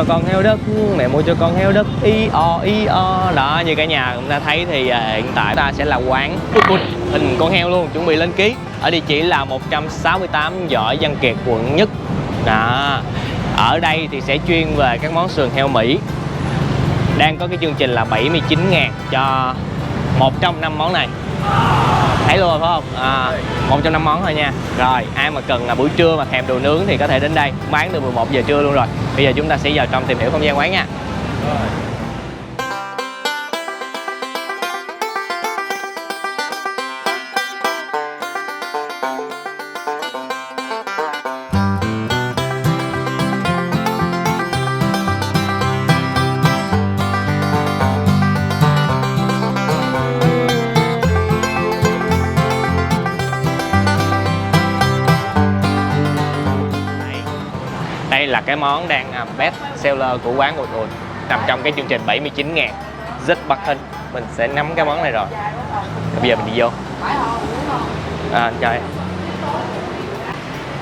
cho con heo đất, mẹ mua cho con heo đất y o. Đó, như cả nhà cũng đã thấy thì hiện tại ta sẽ là quán hình con heo luôn, chuẩn bị lên ký. Ở địa chỉ là 168 Võ Văn Kiệt, quận Nhất. Đó. Ở đây thì sẽ chuyên về các món sườn heo Mỹ. Đang có cái chương trình là 79.000 cho một trong 5 món này. Thấy luôn rồi phải không? Một trong 5 món thôi nha. Rồi, ai mà cần là buổi trưa mà thèm đồ nướng thì có thể đến đây, bán từ 11 giờ trưa luôn rồi. Bây giờ chúng ta sẽ vào trong tìm hiểu không gian quán nha. Đây là cái món đang best seller của quán Ụt Ụt, nằm trong cái chương trình 79.000 rất bắt hình. Mình sẽ nắm cái món này rồi. Bây giờ mình đi vô. Trời.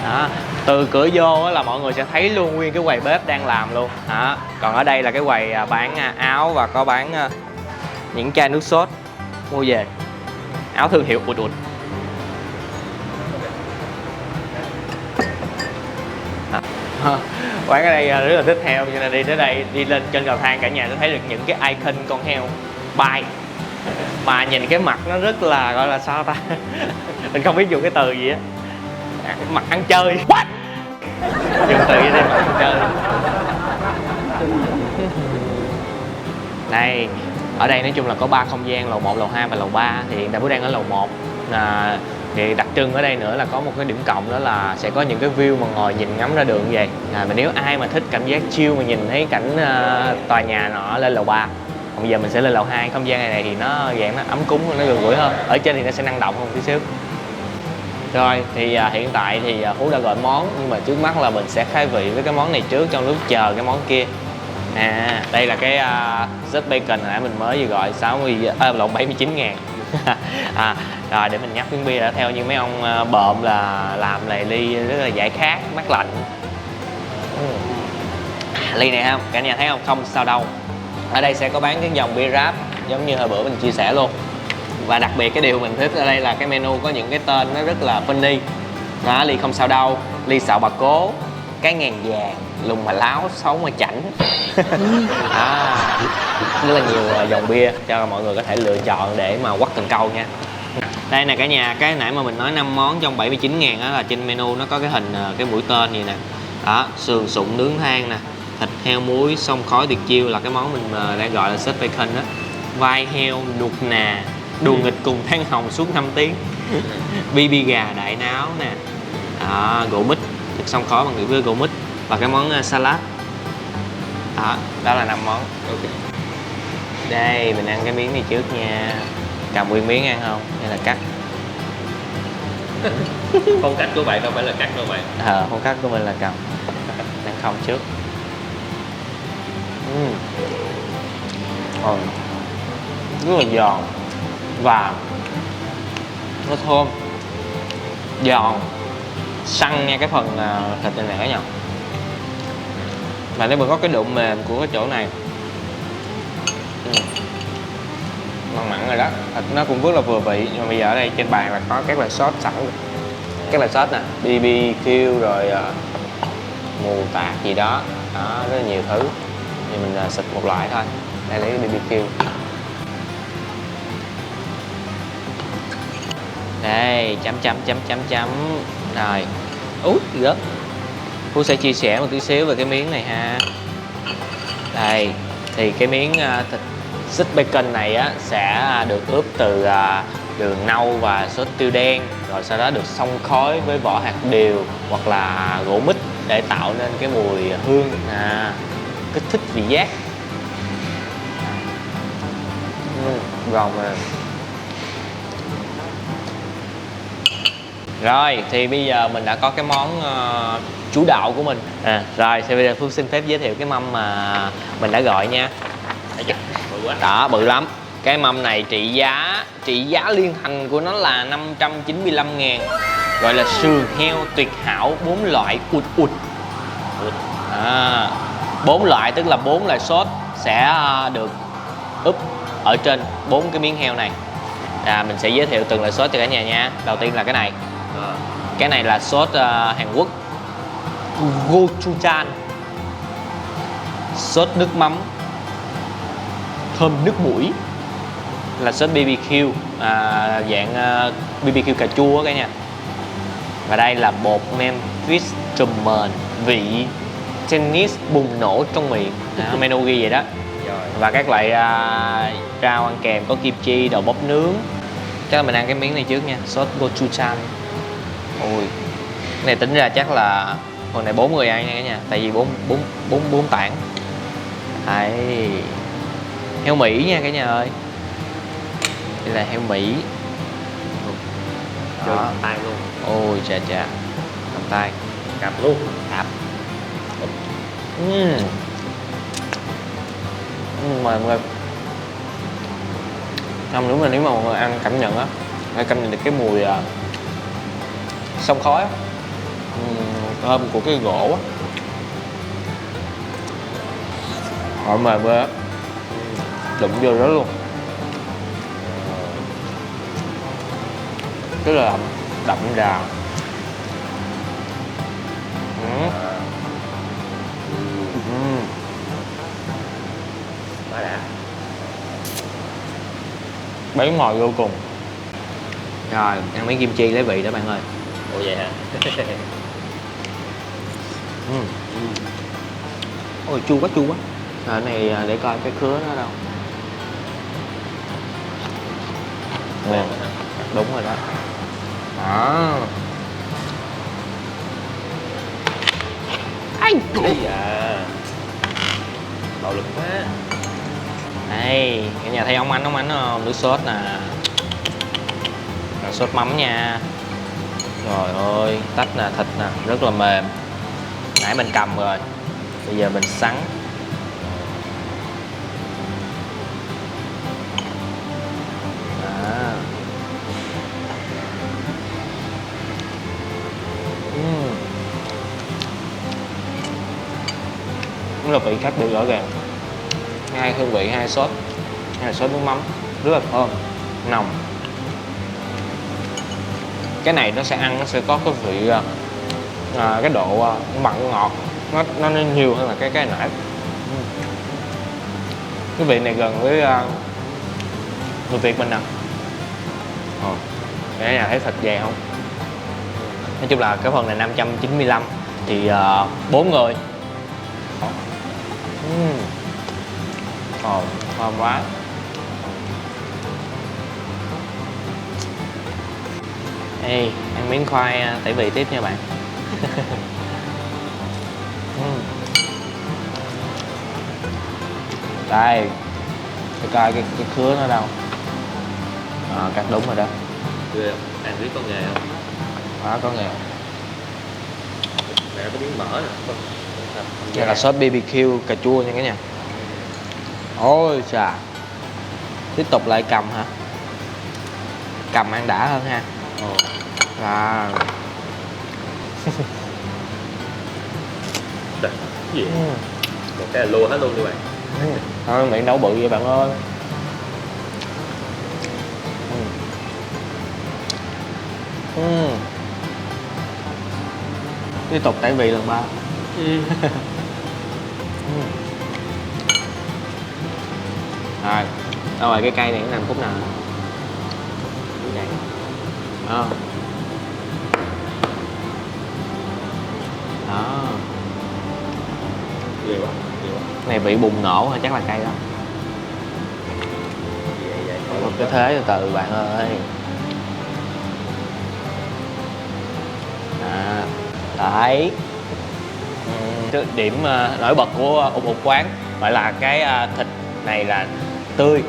Đó. Từ cửa vô là mọi người sẽ thấy luôn nguyên cái quầy bếp đang làm luôn. Đó. Còn ở đây là cái quầy bán áo và có bán những chai nước sốt mua về. Áo thương hiệu Ụt Ụt. Quán ở đây rất là thích heo cho nên đi tới đây, đi lên trên cầu thang cả nhà sẽ thấy được những cái icon con heo bay, mà nhìn cái mặt nó rất là gọi là sao ta mình không biết dùng cái từ gì á, mặt ăn chơi. What? Dùng từ gì đây, mặt ăn chơi. Đây, ở đây nói chung là có 3 không gian, lầu 1, lầu 2 và lầu 3. Thì hiện tại Phú đang ở lầu 1. Thì đặc trưng ở đây nữa là có một cái điểm cộng, đó là sẽ có những cái view mà ngồi nhìn ngắm ra đường như vậy. Mà nếu ai mà thích cảm giác chill mà nhìn thấy cảnh tòa nhà nọ lên lầu 3. Còn bây giờ mình sẽ lên lầu 2. Không gian này thì nó dạng nó ấm cúng, nó gần gũi hơn. Ở trên thì nó sẽ năng động hơn tí xíu. Rồi thì hiện tại thì Phú đã gọi món, nhưng mà trước mắt là mình sẽ khai vị với cái món này trước trong lúc chờ cái món kia. Đây là cái Just Bacon hồi nãy mình mới vừa gọi 79.000. Rồi để mình nhắc miếng bia đã theo như mấy ông bợm là làm này ly rất là giải khát, mát lạnh. Ly này không, cả nhà thấy không? Không sao đâu. Ở đây sẽ có bán cái dòng bia ráp giống như hồi bữa mình chia sẻ luôn. Và đặc biệt cái điều mình thích ở đây là cái menu có những cái tên nó rất là funny. Đó, ly không sao đâu, ly xạo bà cố, cái ngàn vàng, lùng mà láo, xấu mà chảnh. Rất là nhiều dòng bia cho mọi người có thể lựa chọn để mà quắt cần câu nha. Đây nè cả nhà, cái nãy mà mình nói 5 món trong 79.000 đó là trên menu nó có cái hình cái mũi tên gì nè. Đó, sườn sụn nướng than nè, thịt heo muối xông khói tuyệt chiêu là cái món mình đang gọi là Just Bacon đó. Vai heo nuột nà, đùa nghịch cùng than hồng suốt 5 tiếng. BB gà đại náo nè. Đó, gỗ mít, thịt xông khói bằng kiểu gỗ mít và cái món salad. Đó là 5 món. Okay. Đây, mình ăn cái miếng này trước nha. Cầm nguyên miếng ăn không? Hay là cắt? Phong cách của bạn đâu phải là cắt đâu bạn. Phong cách của mình là cầm. Ăn không trước. Rất là giòn và nó thơm, giòn, săn nha cái phần thịt này nè cả nhà. Và nếu mà có cái độ mềm của cái chỗ này, mặn mặn rồi đó, thịt nó cũng rất là vừa vị. Nhưng mà bây giờ ở đây trên bàn là có các loại sốt sẵn rồi. Các loại sốt nè, BBQ rồi mù tạt gì đó, rất là nhiều thứ. Thì mình xịt một loại thôi. Đây lấy cái BBQ. Đây, chấm. Rồi, rớt. Phú sẽ chia sẻ một tí xíu về cái miếng này ha. Đây, thì cái miếng thịt Just Bacon này á sẽ được ướp từ đường nâu và sốt tiêu đen, rồi sau đó được xông khói với vỏ hạt điều hoặc là gỗ mít để tạo nên cái mùi hương kích thích vị giác. Ngon mà. Rồi thì bây giờ mình đã có cái món chủ đạo của mình. Rồi thì bây giờ Phú xin phép giới thiệu cái mâm mà mình đã gọi nha. Đó, bự lắm. Cái mâm này trị giá liên thành của nó là 595.000. Gọi là sườn heo tuyệt hảo 4 loại ụt. 4 loại, tức là 4 loại sốt sẽ được úp ở trên 4 cái miếng heo này. Mình sẽ giới thiệu từng loại sốt cho cả nhà nha. Đầu tiên là cái này. Cái này là sốt Hàn Quốc, gochujang, sốt nước mắm thơm nước mũi, là sốt BBQ, dạng BBQ cà chua á cả nhà. Và đây là bột Memphis Truman, vị tennis bùng nổ trong miệng, menu ghi vậy đó. Và các loại rau ăn kèm có kim chi, đậu bắp nướng. Chắc là mình ăn cái miếng này trước nha, sốt gochujang. Ui, cái này tính ra chắc là phần này 4 người ăn nha cả nhà, tại vì 4 tảng. Đấy, heo Mỹ nha cả nhà ơi. Đây là heo Mỹ. Chơi cầm tay luôn. Ôi chà chà, cầm tay Cặp luôn. cặp. Mà mọi người không, đúng là nếu mà mọi người ăn cảm nhận á, phải cảm nhận được cái mùi xông khói á, thơm của cái gỗ á. Họ mềm quá, đụng vô đó luôn, rất là đậm đà. Quá đã. Bén mồi vô cùng. Rồi, ăn miếng kim chi lấy vị đó bạn ơi. Ồ vậy hả? Ôi chua quá, chua quá. Rồi cái này để coi cái khứa nó đâu. Ngon, đúng rồi đó. Đó. Ai da, bạo lực quá. đây, cả nhà thấy ống ánh không? Nước sốt nè, là sốt mắm nha. Trời ơi, tách nè, thịt nè, rất là mềm. Nãy mình cầm rồi, bây giờ mình sắn. Đó. Rất là vị khác biệt rõ ràng. Hai hương vị, hai sốt. Hai là sốt nước mắm, rất là thơm, nồng. Cái này nó sẽ ăn, nó sẽ có cái vị cái độ mặn ngọt nó nhiều hơn là cái nãy. Cái vị này gần với người Việt mình nè. Cái nhà thấy thịt vàng không? Nói chung là cái phần này 595 thì 4 người. Thơm quá. Ê, ăn miếng khoai tẩy vị tiếp nha bạn. Đây, để coi cái khứa nó đâu. Cắt đúng rồi đó. Ghê không? Ăn biết có nghề không? Đó, có nghề. Mẹ có miếng mỡ nè. Đây là sốt BBQ cà chua nha cả nhà. Ôi chà. Tiếp tục lại cầm hả? Cầm ăn đã hơn ha. Và cái gì? Một cái là lua hết luôn đi bạn. thôi miệng đâu bự vậy bạn ơi. Tiếp tục tẩy vị lần 3. Rồi, đâu rồi cái cây này nó nằm khúc nào? Đó. Đó. Ghê quá, ghê quá. Này vị bùng nổ hả? Chắc là cây đó. Một cái thế từ từ bạn ơi. Đấy. Điểm nổi bật của một quán phải là cái thịt này là tươi,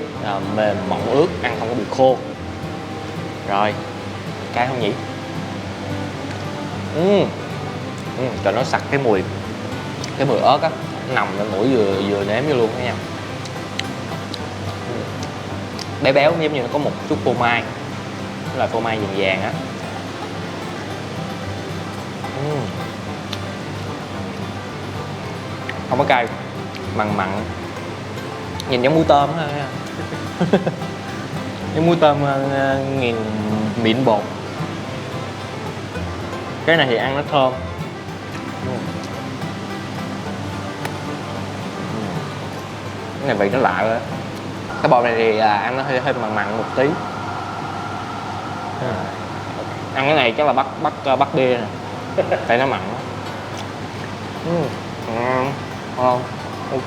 mềm mọng ướt, ăn không có bị khô. Rồi, cay không nhỉ? Cho nó sặc cái mùi ớt á, nồng lên mũi vừa nếm vô luôn đó nha. Béo béo giống như nó có một chút phô mai, đó là phô mai vàng vàng á. Không có cay. mặn mặn, nhìn giống muối tôm ha. Giống muối tôm nghiền mịn bột. Cái này thì ăn nó thơm. Cái này vị nó lạ rồi. Cái bò này thì ăn nó hơi mặn mặn một tí. Ăn cái này chắc là bắt bia nè. Tại nó mặn. Ok.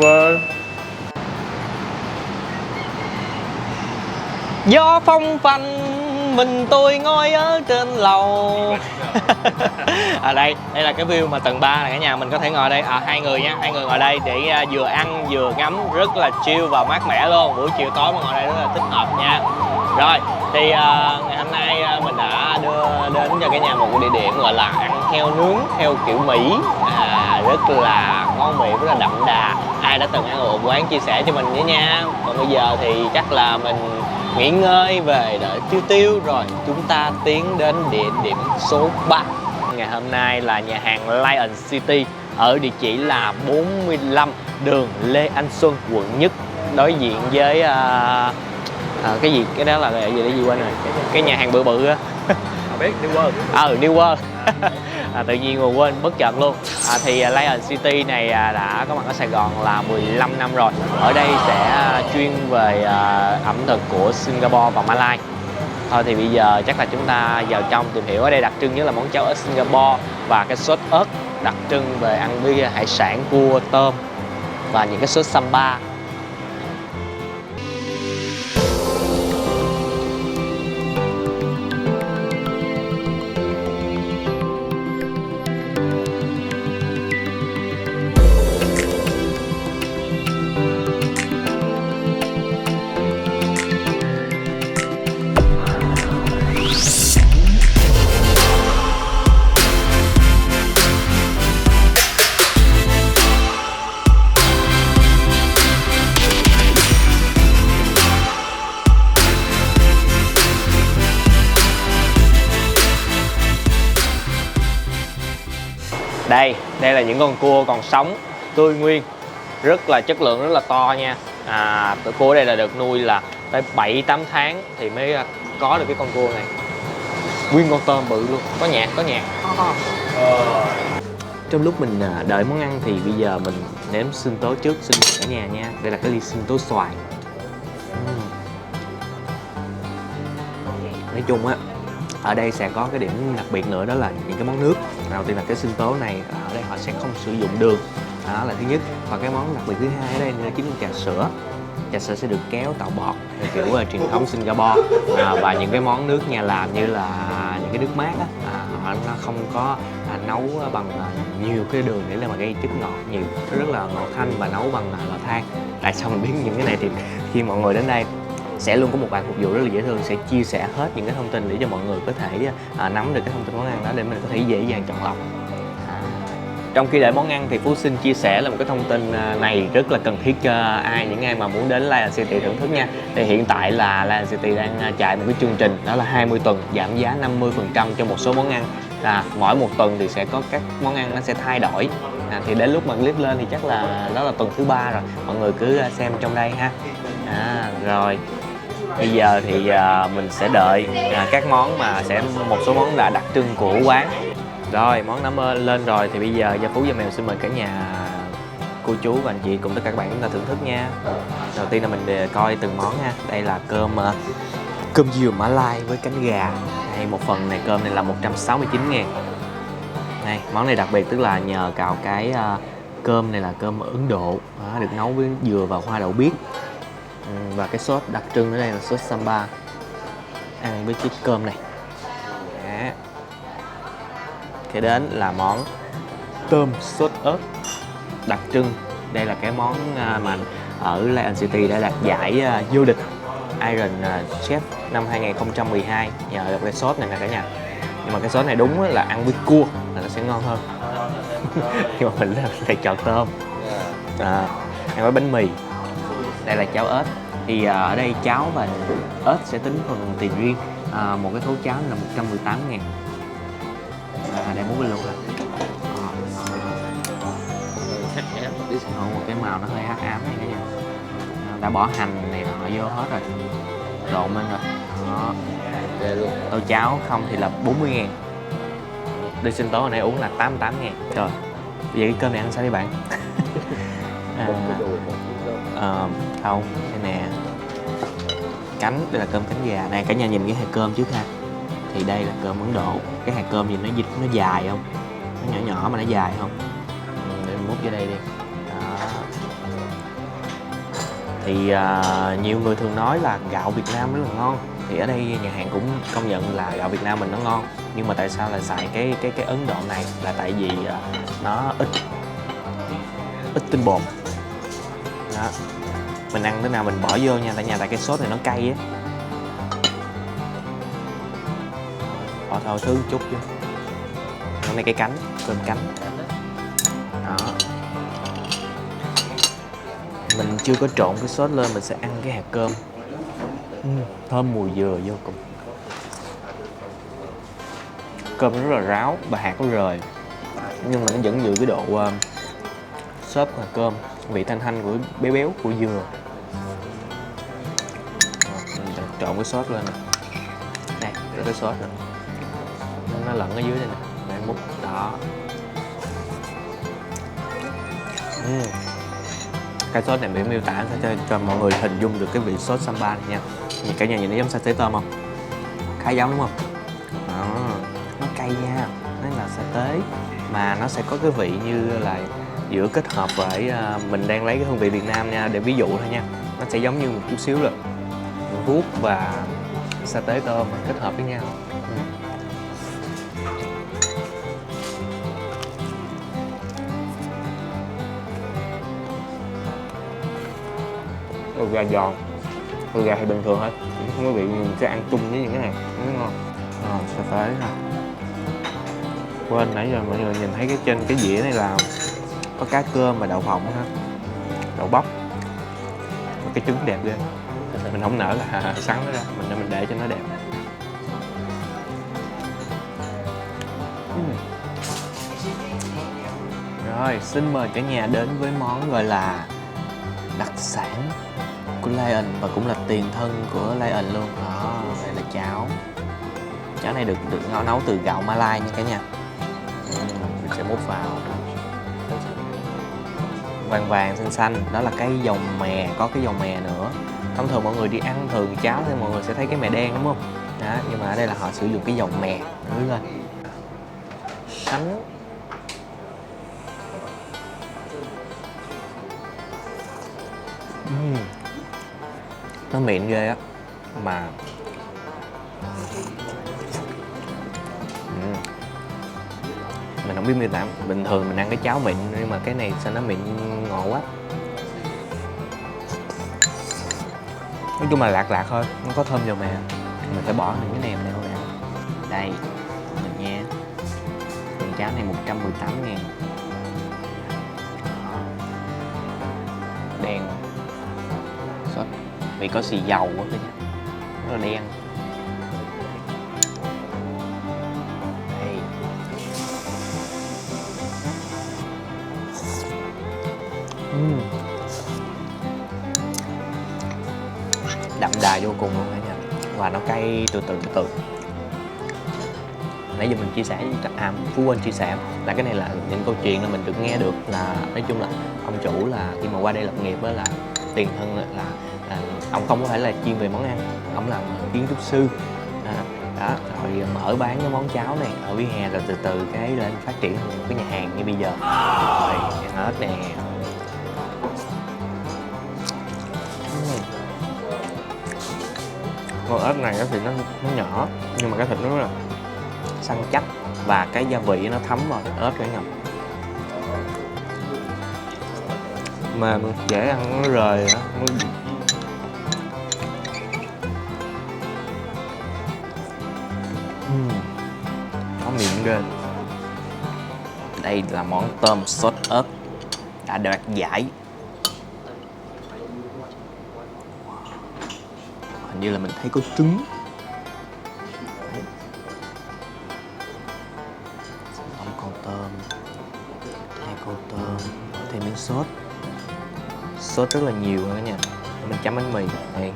Gió phong phanh mình tôi ngồi ở trên lầu. Đây là cái view mà tầng 3 này cả nhà mình có thể ngồi đây, hai người nha, hai người ngồi đây để vừa ăn vừa ngắm, rất là chill và mát mẻ luôn. Buổi chiều tối mà ngồi đây rất là thích hợp nha. Rồi thì ngày hôm nay mình đã đưa đến cho cả nhà một cái địa điểm gọi là ăn heo nướng theo kiểu Mỹ, rất là ngon miệng, rất là đậm đà. Ai đã từng ăn ở quán chia sẻ cho mình nhé nha. Còn bây giờ thì chắc là mình nghỉ ngơi về đợi tiêu rồi chúng ta tiến đến địa điểm số 3. Ngày hôm nay là nhà hàng Lion City ở địa chỉ là 45 đường Lê Anh Xuân, quận Nhất, đối diện với cái gì, cái đó là cái gì để gì quên rồi, cái nhà hàng bự bự á. Biết New World. New World. Tự nhiên mà quên bất chợt luôn. Thì Lion City này đã có mặt ở Sài Gòn là 15 năm rồi. Ở đây sẽ chuyên về ẩm thực của Singapore và Malai. Thôi thì bây giờ chắc là chúng ta vào trong tìm hiểu. Ở đây đặc trưng nhất là món cháo ớt Singapore và cái sốt ớt đặc trưng về ăn với hải sản, cua, tôm và những cái sốt samba. Đây là những con cua còn sống, tươi nguyên, rất là chất lượng, rất là to nha. Cua ở đây là được nuôi là tới 7-8 tháng thì mới có được cái con cua này. Nguyên con tôm bự luôn, có nhạc. Trong lúc mình đợi món ăn thì bây giờ mình nếm sinh tố trước, xin mời cả nhà nha. Đây là cái ly sinh tố xoài. Nói chung á, ở đây sẽ có cái điểm đặc biệt nữa, đó là những cái món nước. Đầu tiên là cái sinh tố này, ở đây họ sẽ không sử dụng đường, đó là thứ nhất. Và cái món đặc biệt thứ hai ở đây là chính là trà sữa. Trà sữa sẽ được kéo tạo bọt theo kiểu truyền thống Singapore. Và những cái món nước nhà làm như là những cái nước mát á, họ không có nấu bằng nhiều cái đường để mà gây chất ngọt nhiều, nó rất là ngọt thanh và nấu bằng lò than. Tại sao mình biết những cái này thì khi mọi người đến đây sẽ luôn có một bạn phục vụ rất là dễ thương, sẽ chia sẻ hết những cái thông tin để cho mọi người có thể nắm được cái thông tin món ăn đó để mình có thể dễ dàng chọn lọc. Trong khi đợi món ăn thì Phú xin chia sẻ là một cái thông tin này rất là cần thiết cho những ai mà muốn đến Lion City thưởng thức nha. Thì hiện tại là Lion City đang chạy một cái chương trình, đó là 20 tuần giảm giá 50% cho một số món ăn. Mỗi một tuần thì sẽ có các món ăn nó sẽ thay đổi. Thì đến lúc mà clip lên thì chắc là đó là tuần thứ 3 rồi, mọi người cứ xem trong đây ha. Rồi bây giờ thì mình sẽ đợi các món mà sẽ một số món là đặc trưng của quán. Rồi món đã lên rồi thì bây giờ Gia Phú Gia Mèo xin mời cả nhà, cô chú và anh chị cùng tất cả các bạn chúng ta thưởng thức nha. Đầu tiên là mình coi từng món nha. Đây là cơm dừa Mã Lai với cánh gà. Đây, một phần này cơm này là 169.000. Đây, món này đặc biệt tức là nhờ cào cái cơm này là cơm Ấn Độ, được nấu với dừa và hoa đậu biếc. Và cái sốt đặc trưng ở đây là sốt samba, ăn với chiếc cơm này. Kế đến là món tôm sốt ớt đặc trưng. Đây là cái món mà ở Lion City đã đạt giải vô địch Iron Chef năm 2012 nhờ được cái sốt này nè cả nhà. Nhưng mà cái sốt này đúng là ăn với cua là nó sẽ ngon hơn. Nhưng mà mình lại chọn tôm. Ăn với bánh mì. Đây là cháo ớt. Thì ở đây cháo và ớt sẽ tính phần tiền riêng. Một cái thố cháo là 118.000. Đây muốn bên luôn rồi. một cái màu nó hơi hắc ám này cả nhà. Đã bỏ hành này nọ vô hết rồi, trộn lên rồi. Đó. Ghê luôn. Tô cháo không thì là 40.000. Đi sinh tố hồi nãy uống là 88.000. Trời, vậy cái cơm này ăn sao đi bạn? Một cái đồ, một cái cơm. Không, đây nè, cánh, đây là cơm cánh gà. Này cả nhà nhìn cái hạt cơm trước ha. Thì đây là cơm Ấn Độ. Cái hạt cơm nhìn nó dài không? Nó nhỏ nhỏ mà nó dài không? Để mình múc vô đây đi. Đó. Thì nhiều người thường nói là gạo Việt Nam rất là ngon. Thì ở đây nhà hàng cũng công nhận là gạo Việt Nam mình nó ngon. Nhưng mà tại sao lại xài cái Ấn Độ này? Là tại vì nó ít tinh bột. Đó. Mình ăn thế nào mình bỏ vô nha, tại cái sốt này nó cay á. Bỏ thôi thứ chút chứ. Hôm nay cái cánh, cơm cánh. Đó. Mình chưa có trộn cái sốt lên, mình sẽ ăn cái hạt cơm. Thơm mùi dừa vô cùng. Cơm nó rất là ráo và hạt nó rời, nhưng mà nó vẫn giữ cái độ xốp của hạt cơm, vị thanh thanh của béo béo của dừa. Mình trộn cái sốt lên nè. Đây, cái sốt nè. Nó lẫn ở dưới đây nè. Để múc. Đó. Cái sốt này mình miêu tả sẽ cho mọi người hình dung được cái vị sốt samba này nha. Cả nhà nhìn nó giống sa tế tôm không? Khá giống đúng không? Đó. Nó cay nha, nó là sa tế mà nó sẽ có cái vị như là giữa kết hợp với mình đang lấy cái hương vị Việt Nam nha, để ví dụ thôi nha. Nó sẽ giống như một chút xíu rồi vuốt và sa tế tôm kết hợp với nhau. Đùi gà giòn, đùi gà thì bình thường thôi, không có vị mình sẽ ăn chung với những cái này, nó ngon. Sẽ tới nè. Quên nãy giờ mọi người nhìn thấy cái trên cái dĩa này là có cá cơm và đậu phộng ha, đậu bắp, và cái trứng đẹp ghê. Mình không nỡ là sắn nó ra, mình để cho nó đẹp. Rồi, xin mời cả nhà đến với món gọi là đặc sản của Lion và cũng là tiền thân của Lion luôn. Đó, đây là cháo. Cháo này được nấu từ gạo Malai nha cả nhà. Mình sẽ múc vào. Vàng vàng xanh xanh, đó là cái dầu mè, có cái dầu mè nữa. Thông thường mọi người đi ăn thường cháo thì mọi người sẽ thấy cái mè đen đúng không? Đó, nhưng mà ở đây là họ sử dụng cái dầu mè rưới lên. Sánh. Nó mịn ghê á, mà mình không biết miêu tả. Bình thường mình ăn cái cháo mịn, nhưng mà cái này sao nó mịn ngọt quá. Nói chung là lạc thôi, nó có thơm dầu mè. Mình phải bỏ những cái nèm này nè. Đây, mình nha. Phần cháo này 118.000. Đen. Sốt vì có xì dầu quá kìa, rất là đen. Đây. Đậm đà vô cùng luôn cả nhà, và nó cay từ từ. Nãy giờ mình chia sẻ với các Phú Quên chia sẻ là cái này là những câu chuyện là mình được nghe được, là nói chung là ông chủ là khi mà qua đây lập nghiệp đó là tiền thân là ông không có phải là chuyên về món ăn, ông làm kiến trúc sư. Đó, rồi mở bán cái món cháo này ở vỉa hè, rồi từ cái lên phát triển thành một cái nhà hàng như bây giờ. Rồi ăn ớt nè. Con ớt này thì nó nhỏ, nhưng mà cái thịt nó rất là săn chắc và cái gia vị nó thấm vào thịt ớt cả nhà. Mà dễ ăn, nó rời á. Có miệng ghê. Đây là món tôm sốt ớt đã đoạt giải. Hình như là mình thấy có trứng. Một con tôm, 2 con tôm, thêm miếng sốt. sốt rất là nhiều nữa nha. Mình chấm bánh mì đây.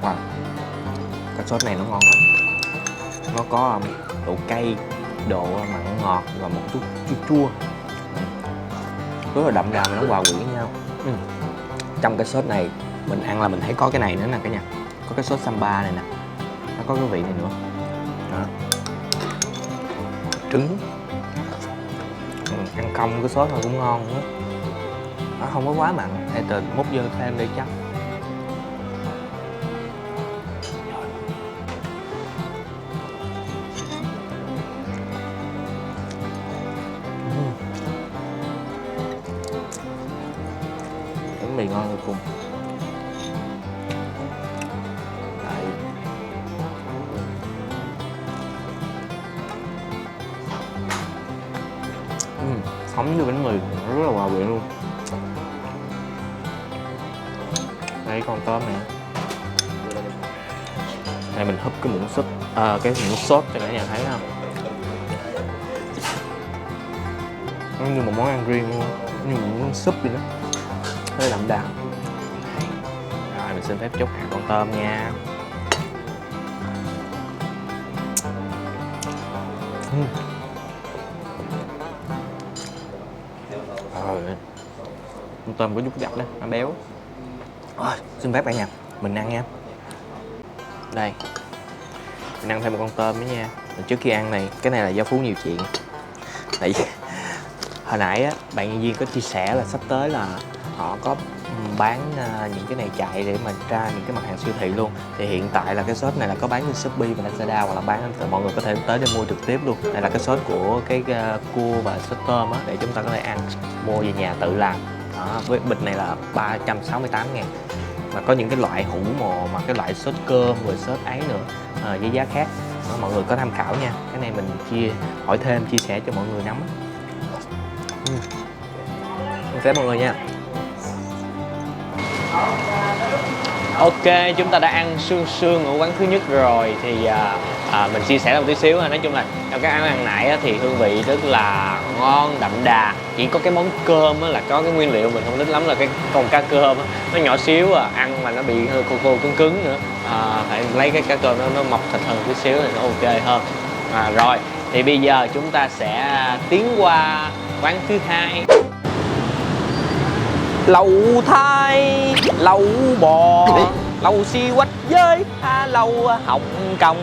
Wow, cái sốt này nó ngon lắm. Nó có độ cay, độ mặn ngọt và một chút chua chua, rất là đậm đà và nó hòa quyện với nhau. Trong cái sốt này mình ăn là mình thấy có cái này nữa nè cả nhà, có cái sốt samba này nè, nó có cái vị này nữa. Đó. Trứng, ăn cong cái sốt này cũng ngon nữa, nó không có quá mặn. Hay từ múc vô thêm để chắc. Bánh mì ngon vô cùng. Đấy. Thấm vô bánh mì rất là hòa quyện luôn. Đây con tôm này. Đây mình húp cái muỗng súp, cái muỗng sốt cho cả nhà thấy không? Nó như một món ăn riêng luôn, như một món súp vậy đó, hơi đậm đà. Rồi mình xin phép chúc hạt con tôm nha. Con tôm có chút gạch đó, nó béo. Rồi, xin phép cả nhà, mình ăn nha. Đây, mình ăn thêm một con tôm nữa nha. Trước khi ăn này, cái này là do Phú nhiều chuyện. Tại vì hồi nãy á, bạn nhân viên có chia sẻ là sắp tới là họ có bán những cái này chạy để mà ra những cái mặt hàng siêu thị luôn. Thì hiện tại là cái sốt này là có bán trên Shopee và Lazada, hoặc là bán mọi người có thể tới để mua trực tiếp luôn. Đây là cái sốt của cái cua và sốt tôm á, để chúng ta có thể ăn, mua về nhà tự làm. Đó, với bịch này là 368.000. Mà có những cái loại hủ mò, mà cái loại sốt cơm rồi sốt ấy nữa với giá khác. Đó, mọi người có tham khảo nha. Cái này mình hỏi thêm, chia sẻ cho mọi người nắm. Xin phép mọi người nha. Ok, chúng ta đã ăn sương ở quán thứ nhất rồi. Thì mình chia sẻ một tí xíu. Nói chung là trong cái ăn nãy thì hương vị rất là ngon, đậm đà. Chỉ có cái món cơm là có cái nguyên liệu mình không thích lắm, là cái con cá cơm nó nhỏ xíu ăn mà nó bị hơi khô cứng cứng nữa. Phải lấy cái cá cơm nó mọc thịt hơn tí xíu thì nó ok hơn. Rồi, thì bây giờ chúng ta sẽ tiến qua quán thứ hai. Lẩu Thái, lẩu bò, lẩu xi quách với lẩu Hồng Kông.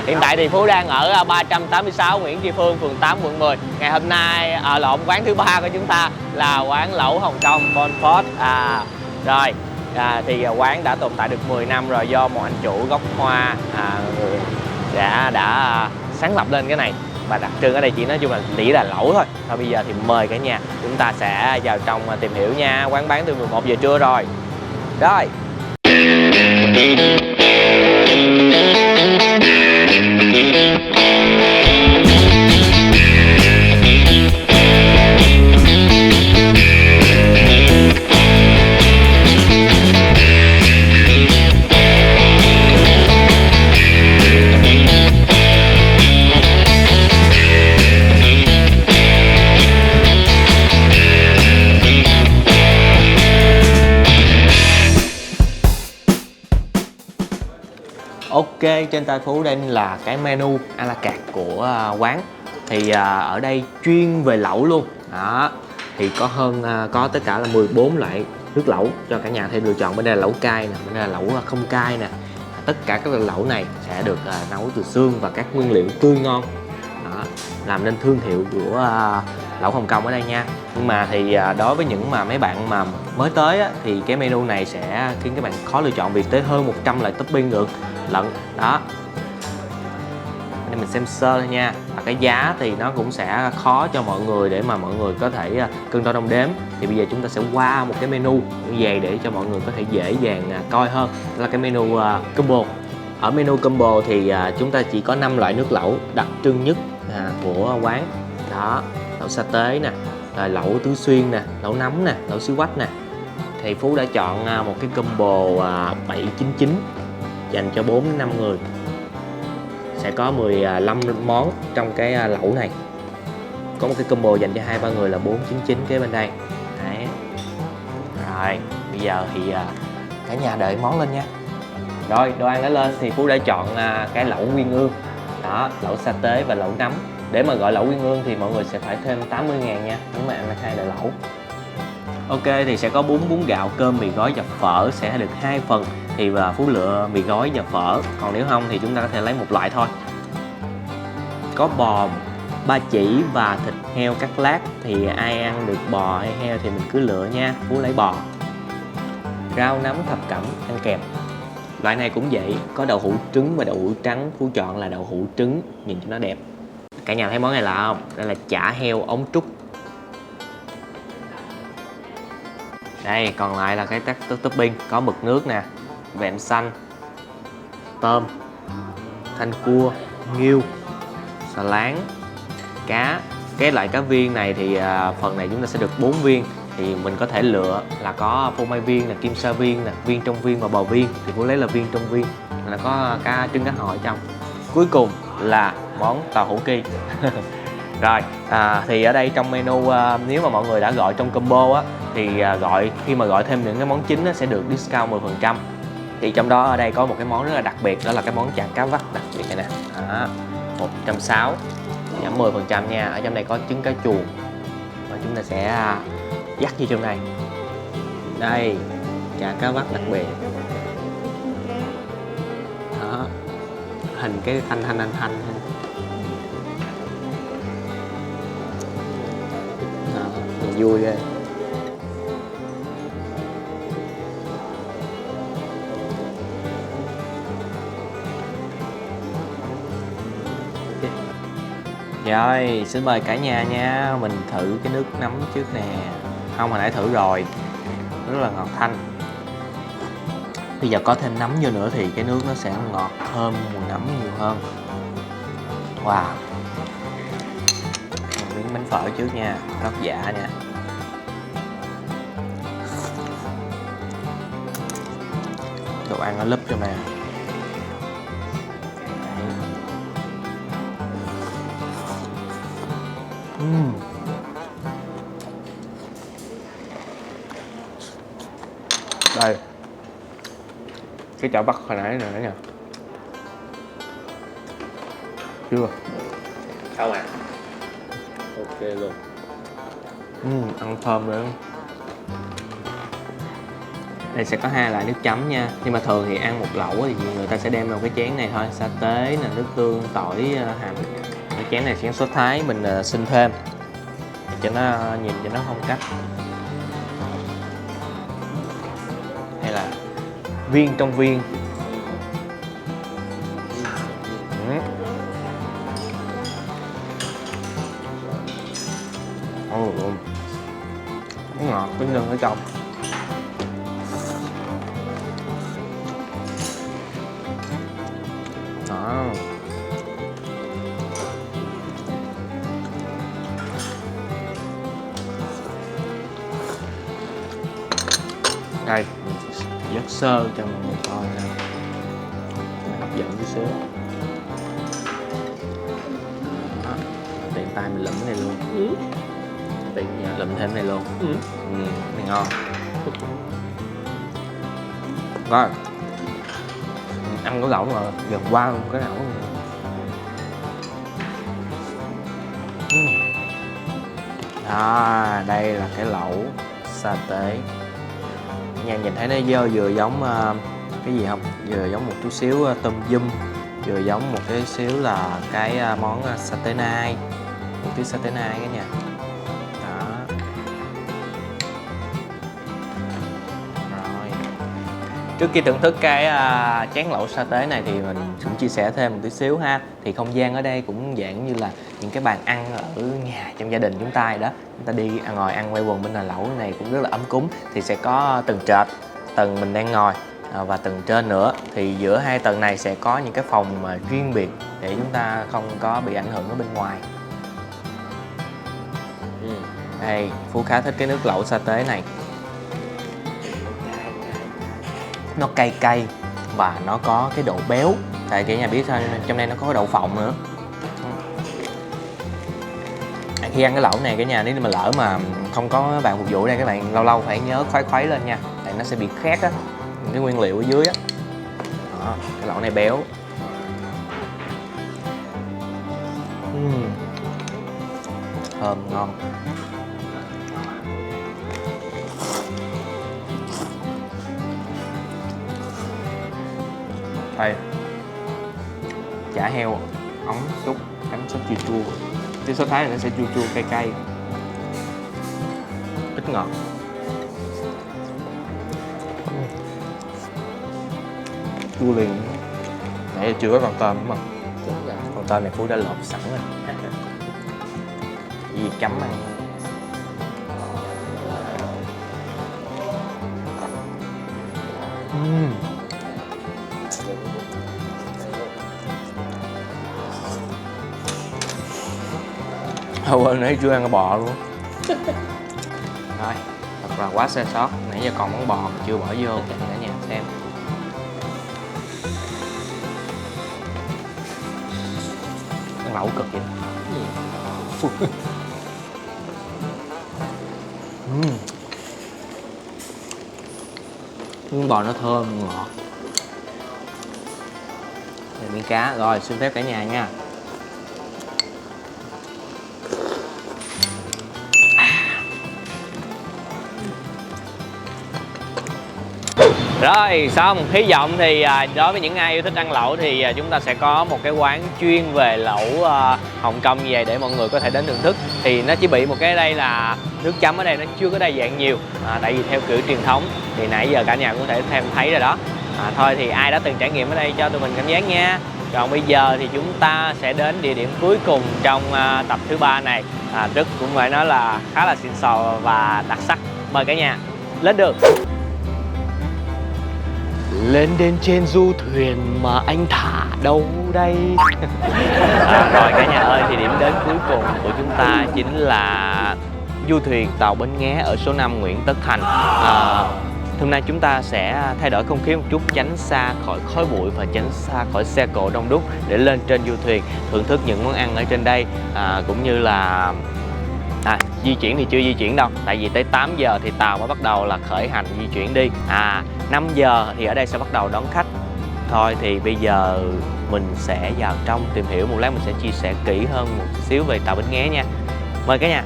Hiện tại thì Phú đang ở 386 Nguyễn Tri Phương, phường 8, quận 10. Ngày hôm nay quán thứ ba của chúng ta là quán lẩu Hồng Kông Bonfort. Rồi, thì quán đã tồn tại được 10 năm rồi, do một anh chủ gốc Hoa đã sáng lập lên cái này. Và đặc trưng ở đây chỉ nói chung là chỉ là lẩu thôi. Thôi bây giờ thì mời cả nhà chúng ta sẽ vào trong tìm hiểu nha. Quán bán từ 11 giờ trưa rồi. Rồi. Ok, trên tay Phú đây là cái menu à la carte của quán. Thì ở đây chuyên về lẩu luôn. Đó. Thì có tất cả là 14 loại nước lẩu cho cả nhà thêm lựa chọn. Bên đây là lẩu cay nè, bên đây là lẩu không cay nè. Tất cả các loại lẩu này sẽ được nấu từ xương và các nguyên liệu tươi ngon. Đó. Làm nên thương hiệu của lẩu Hồng Kông ở đây nha. Nhưng mà thì đối với những mấy bạn mà mới tới á, thì cái menu này sẽ khiến các bạn khó lựa chọn, vì tới hơn 100 loại topping được lận. Đó. Đây mình xem sơ thôi nha. Và cái giá thì nó cũng sẽ khó cho mọi người để mà mọi người có thể cân đo đong đếm. Thì bây giờ chúng ta sẽ qua một cái menu như vậy để cho mọi người có thể dễ dàng coi hơn. Đó là cái menu combo. Ở menu combo thì chúng ta chỉ có 5 loại nước lẩu đặc trưng nhất của quán. Đó, lẩu sa tế nè, rồi lẩu tứ xuyên nè, lẩu nấm nè, lẩu xí quách nè. Thì Phú đã chọn một cái combo 799 dành cho 4 đến 5 người. sẽ có 15 món trong cái lẩu này. Có một cái combo dành cho 2-3 người là 499 kế bên đây. Đấy. Rồi, bây giờ thì cả nhà đợi món lên nha. Rồi, đồ ăn đã lên thì Phú đã chọn cái lẩu Nguyên Ương. Đó, lẩu sa tế và lẩu nấm. Để mà gọi lẩu Nguyên Ương thì mọi người sẽ phải thêm 80.000 nha, nếu mà ăn là 2 nồi lẩu. Ok, thì sẽ có bún gạo, cơm, mì gói và phở sẽ được 2 phần. Thì Phú lựa mì gói và phở. Còn nếu không thì chúng ta có thể lấy một loại thôi. Có bò, ba chỉ và thịt heo cắt lát. Thì ai ăn được bò hay heo thì mình cứ lựa nha. Phú lấy bò. Rau nấm thập cẩm ăn kèm. Loại này cũng vậy, có đậu hũ trứng và đậu hũ trắng. Phú chọn là đậu hũ trứng, nhìn cho nó đẹp. Cả nhà thấy món này là không? Đây là chả heo ống trúc. Đây, còn lại là cái topping. Có mực nước nè, vẹm xanh, tôm, thanh cua, nghêu, xà láng, cá. Cái loại cá viên này thì phần này chúng ta sẽ được 4 viên. Thì mình có thể lựa là có phô mai viên, là kim sa viên, là viên trong viên và bò viên. Thì Phú lấy là viên trong viên, là có cá trứng cá hồi trong. Cuối cùng là món tàu hũ ki. Rồi, thì ở đây trong menu nếu mà mọi người đã gọi trong combo á, thì khi mà gọi thêm những cái món chính á, sẽ được discount 10%. Thì trong đó ở đây có một cái món rất là đặc biệt, đó là cái món chả cá vắt đặc biệt này nè. 160 giảm 10% nha. Ở trong này có trứng cá chuồng và chúng ta sẽ dắt vô trong này. Đây, chả cá vắt đặc biệt. Đó, hình cái thanh. Đó, nhìn vui ghê. Rồi, xin mời cả nhà nha. Mình thử cái nước nấm trước nè. Không, hồi nãy thử rồi, rất là ngọt thanh. Bây giờ có thêm nấm vô nữa thì cái nước nó sẽ ngọt, thơm mùi nấm nhiều hơn. Wow. Một miếng bánh phở trước nha, lót dạ nha. Đồ ăn nó lúp trong này. Đây, cái chảo bắc hồi nãy nữa nha. Chưa? Không ạ. Ok luôn. Ăn thơm nữa. Đây sẽ có 2 loại nước chấm nha. Nhưng mà thường thì ăn một lẩu thì người ta sẽ đem vào cái chén này thôi. Sa tế, nè, nước tương, tỏi, hành. Cái chén này chén sốt Thái mình xin thêm cho nó nhìn cho nó phong cách. Hay là viên trong viên. Nó ngọt cái nhân ở trong. Đó. Đây, rất sơ cho mọi người coi nha. Hấp dẫn chút xíu. Đó. Tiện tay mình lụm cái này luôn. Tiện nha, lụm thêm cái này luôn. Này ngon. Rồi. Ăn có lẩu mà gần qua luôn cái lẩu luôn. Đó, đây là cái lẩu sa tế. Nha, nhìn thấy nó vừa giống cái gì không? Vừa giống một chút xíu tôm dum, vừa giống một cái xíu là cái món sa tế nai, một tí sa tế nai cả nhà. Đó. Rồi. Trước khi thưởng thức cái chén lẩu sa tế này thì mình cũng chia sẻ thêm một tí xíu ha. Thì không gian ở đây cũng dạng như là những cái bàn ăn ở nhà trong gia đình chúng ta đó. Chúng ta đi ngồi ăn quay quần bên là lẩu này cũng rất là ấm cúng. Thì sẽ có tầng trệt, tầng mình đang ngồi và tầng trên nữa. Thì giữa 2 tầng này sẽ có những cái phòng mà riêng biệt để chúng ta không có bị ảnh hưởng ở bên ngoài. Đây, Phú khá thích cái nước lẩu sa tế này. Nó cay cay và nó có cái độ béo Tại cả nhà biết sao, trong đây nó có đậu phộng nữa. Khi ăn cái lẩu này cả nhà, nếu mà lỡ mà không có bạn phục vụ đây, các bạn lâu lâu phải nhớ khuấy khuấy lên nha, tại nó sẽ bị khét á, những cái nguyên liệu ở dưới á. Đó, cái lẩu này béo. Thơm ngon. Đây, chả heo ống xúc chấm sốt chua chua. Cái sốt Thái này nó sẽ chua chua cay cay, ít ngọt. Chua liền. Nãy chưa có con tôm đúng không? Con tôm này Phú đã lột sẵn rồi. Gì chấm ăn. Quên nãy chưa ăn cái bò luôn. Rồi, thật là quá sơ sót. Nãy giờ còn món bò mà chưa bỏ vô cả nhà xem. Ăn lẩu cực vậy. Miếng bò nó thơm ngọt. Đây, miếng cá. Rồi, xin phép cả nhà nha. Rồi xong, hy vọng thì đối với những ai yêu thích ăn lẩu thì chúng ta sẽ có một cái quán chuyên về lẩu Hồng Kông như vậy để mọi người có thể đến thưởng thức. Thì nó chỉ bị một cái đây là nước chấm ở đây nó chưa có đa dạng nhiều, tại vì theo kiểu truyền thống thì nãy giờ cả nhà cũng có thể thấy rồi đó. Thôi thì ai đã từng trải nghiệm ở đây cho tụi mình cảm giác nha. Còn bây giờ thì chúng ta sẽ đến địa điểm cuối cùng trong tập thứ 3 này, rất cũng phải nói là khá là xịn sò và đặc sắc. Mời cả nhà lên đường. Lên đến trên du thuyền mà anh thả đâu đây? Rồi cả nhà ơi, thì điểm đến cuối cùng của chúng ta chính là du thuyền tàu Bến Nghé ở số 5 Nguyễn Tất Thành. Hôm nay chúng ta sẽ thay đổi không khí một chút, tránh xa khỏi khói bụi và tránh xa khỏi xe cộ đông đúc để lên trên du thuyền thưởng thức những món ăn ở trên đây, cũng như là di chuyển thì chưa di chuyển đâu, tại vì tới 8 giờ thì tàu mới bắt đầu là khởi hành di chuyển đi. 5 giờ thì ở đây sẽ bắt đầu đón khách. Thôi thì bây giờ mình sẽ vào trong tìm hiểu, một lát mình sẽ chia sẻ kỹ hơn một xíu về tàu Bến Nghé nha. Mời cả nhà.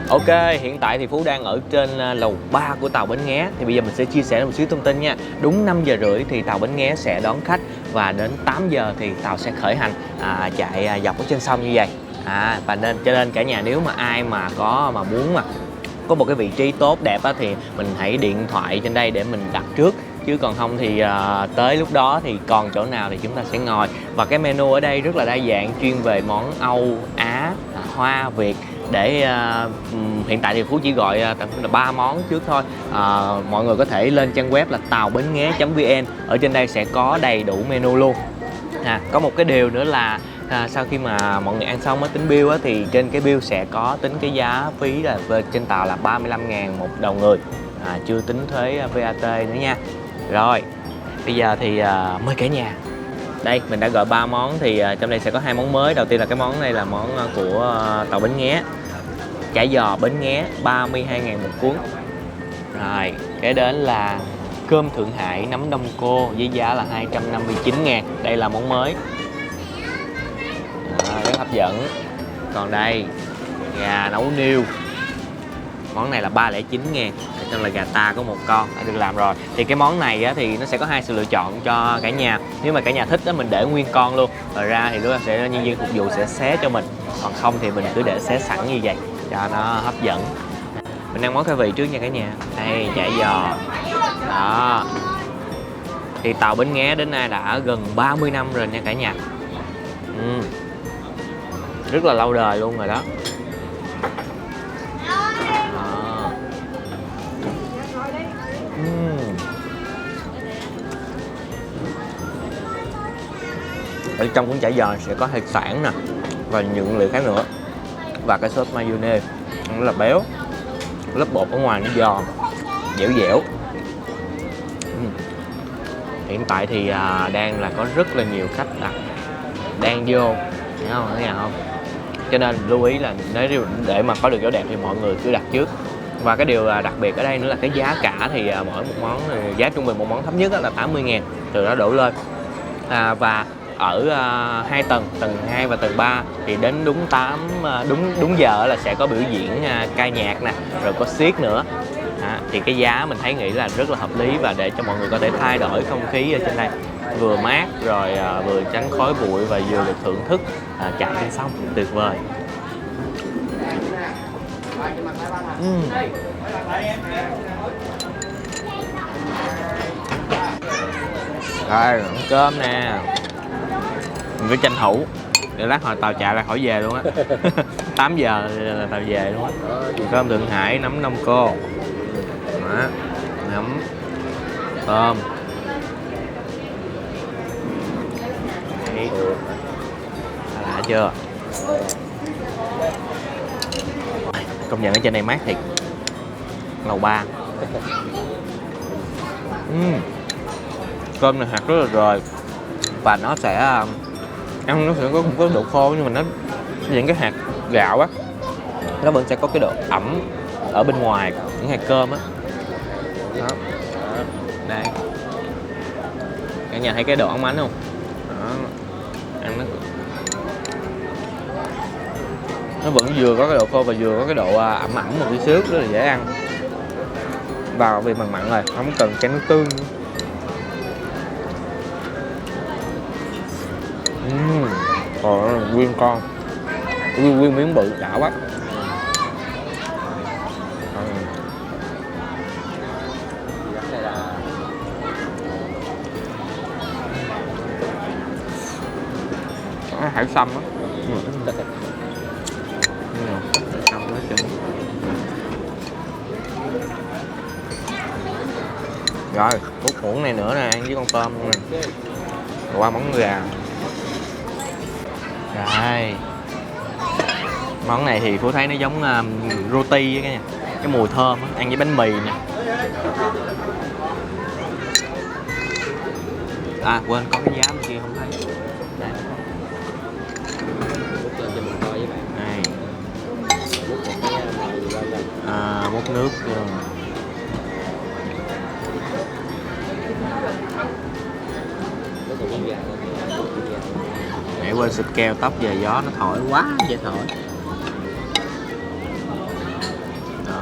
Ok, hiện tại thì Phú đang ở trên lầu 3 của tàu Bến Nghé. Thì bây giờ mình sẽ chia sẻ một xíu thông tin nha. Đúng 5 giờ rưỡi thì tàu Bến Nghé sẽ đón khách, và đến 8 giờ thì tàu sẽ khởi hành chạy dọc ở trên sông như vậy. Và cho nên cả nhà nếu mà ai mà muốn mà có một cái vị trí tốt đẹp á, thì mình hãy điện thoại trên đây để mình đặt trước, chứ còn không thì tới lúc đó thì còn chỗ nào thì chúng ta sẽ ngồi. Và cái menu ở đây rất là đa dạng, chuyên về món Âu, Á, Hoa, Việt. Để hiện tại thì Phú chỉ gọi tầm là 3 món trước thôi. Mọi người có thể lên trang web là taobenghe.vn, ở trên đây sẽ có đầy đủ menu luôn. Có một cái điều nữa là sau khi mà mọi người ăn xong mới tính bill á, thì trên cái bill sẽ có tính cái giá phí là trên tàu là 35.000 một đầu người, chưa tính thuế VAT nữa nha. Rồi bây giờ thì mời cả nhà. Đây mình đã gọi 3 món, thì trong đây sẽ có 2 món mới. Đầu tiên là cái món này là món của tàu Bến Nghé, chả giò Bến Nghé 32.000 một cuốn. Rồi kế đến là cơm Thượng Hải nấm đông cô với giá là 259.000. Đây là món mới, rất hấp dẫn. Còn đây gà nấu niêu, món này là 309.000. Ở trong là gà ta có một con đã được làm rồi. Thì cái món này á, thì nó sẽ có 2 sự lựa chọn cho cả nhà. Nếu mà cả nhà thích á, mình để nguyên con luôn, rồi ra thì lúc đó sẽ nhân viên phục vụ sẽ xé cho mình, còn không thì mình cứ để xé sẵn như vậy cho nó hấp dẫn. Mình ăn món khai vị trước nha cả nhà. Đây chả giò đó, Thì tàu Bến Nghé đến nay đã gần 30 năm rồi nha cả nhà. Rất là lâu đời luôn rồi đó. Ở trong cuốn chả giò sẽ có hải sản nè và những nguyên liệu khác nữa, và cái sốt mayonnaise rất là béo, lớp bột ở ngoài nó giòn dẻo dẻo. Hiện tại thì đang là có rất là nhiều khách đang vô, thấy không? Cho nên lưu ý là nếu để mà có được chỗ đẹp thì mọi người cứ đặt trước. Và cái điều đặc biệt ở đây nữa là cái giá cả thì mỗi một món, giá trung bình một món thấp nhất là 80.000, từ đó đổ lên. Và ở 2 tầng, tầng 2 và tầng 3 thì đến đúng giờ là sẽ có biểu diễn ca nhạc nè, rồi có xiếc nữa. Thì cái giá mình thấy nghĩ là rất là hợp lý, và để cho mọi người có thể thay đổi không khí ở trên đây, vừa mát rồi vừa tránh khói bụi và vừa được thưởng thức chạy trên sông tuyệt vời. Rồi ăn cơm nè, mình phải tranh thủ để lát hồi tàu chạy là khỏi về luôn á. 8 giờ là tàu về luôn á. Cơm Thượng Hải nấm Đông Cô. Đó, nấm tôm. Đấy. Lạ chưa? Công nhận ở trên này mát thiệt. Lầu 3. Cơm này hạt rất là rời, và nó sẽ ăn, nó sẽ có độ khô, nhưng mà nó những cái hạt gạo á, nó vẫn sẽ có cái độ ẩm ở bên ngoài những hạt cơm á. Đó. Đây, cả nhà thấy cái độ óng ánh không? Đó. Ăn nó vẫn vừa có cái độ khô và vừa có cái độ ẩm ẩm một tí xíu, rất là dễ ăn. Vào vì mặn mặn rồi, không cần chén nước tương nữa. Nguyên con, nguyên miếng bự đã quá. Hải sâm á. Hải sâm nói chung. Rồi, hút muỗng này nữa nè, ăn với con tôm luôn nè. Rồi qua món gà. Rồi. Món này thì Phú thấy nó giống roti á, cái mùi thơm á, ăn với bánh mì nè. Quên có cái giá bên kia không thấy. Đây. Đây. Múc nước luôn. Mẹ quên xịt keo tóc, về gió nó thổi quá dễ thổi. Đó,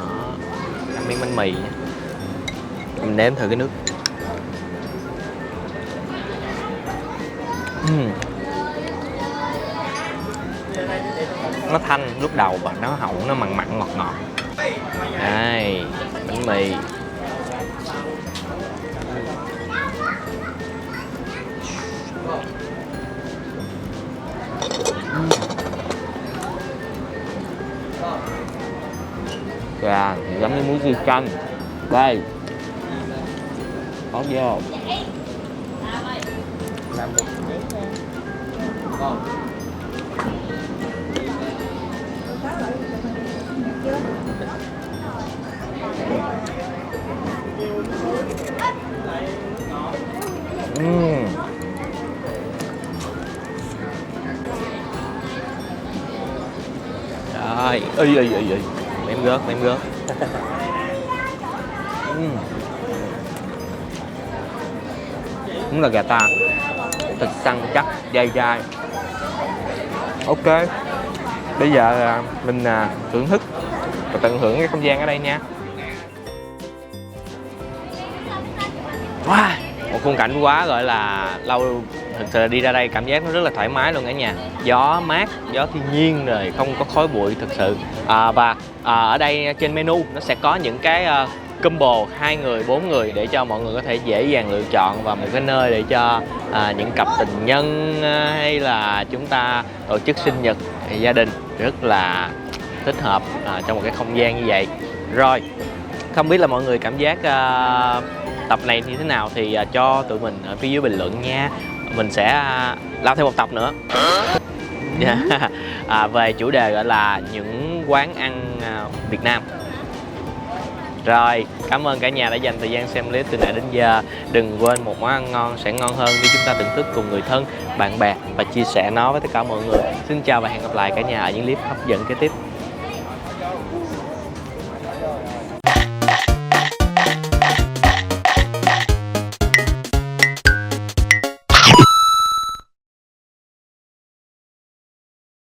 ăn miếng bánh mì nha. Mình nếm thử cái nước. Nó thanh lúc đầu và nó hậu, nó mặn mặn ngọt ngọt. Đây, bánh mì. Gà giống như muối riêu canh. Đây, có vô. Rồi, ơi. Mém gớt. Đúng là gà ta, thịt săn chắc, dai dai. Ok, bây giờ mình thưởng thức và tận hưởng cái không gian ở đây nha. Wow, một khung cảnh quá gọi là lâu. Thực sự đi ra đây cảm giác nó rất là thoải mái luôn cả nhà. Gió mát, gió thiên nhiên, rồi không có khói bụi thực sự. Và ở đây trên menu nó sẽ có những cái combo 2 người 4 người để cho mọi người có thể dễ dàng lựa chọn, và một cái nơi để cho những cặp tình nhân hay là chúng ta tổ chức sinh nhật gia đình rất là thích hợp trong một cái không gian như vậy. Rồi, không biết là mọi người cảm giác tập này như thế nào thì cho tụi mình ở phía dưới bình luận nha. Mình sẽ làm thêm một tập nữa về chủ đề gọi là những quán ăn Việt Nam. Rồi, cảm ơn cả nhà đã dành thời gian xem clip từ nãy đến giờ. Đừng quên một món ăn ngon sẽ ngon hơn khi chúng ta thưởng thức cùng người thân, bạn bè và chia sẻ nó với tất cả mọi người. Xin chào và hẹn gặp lại cả nhà ở những clip hấp dẫn kế tiếp.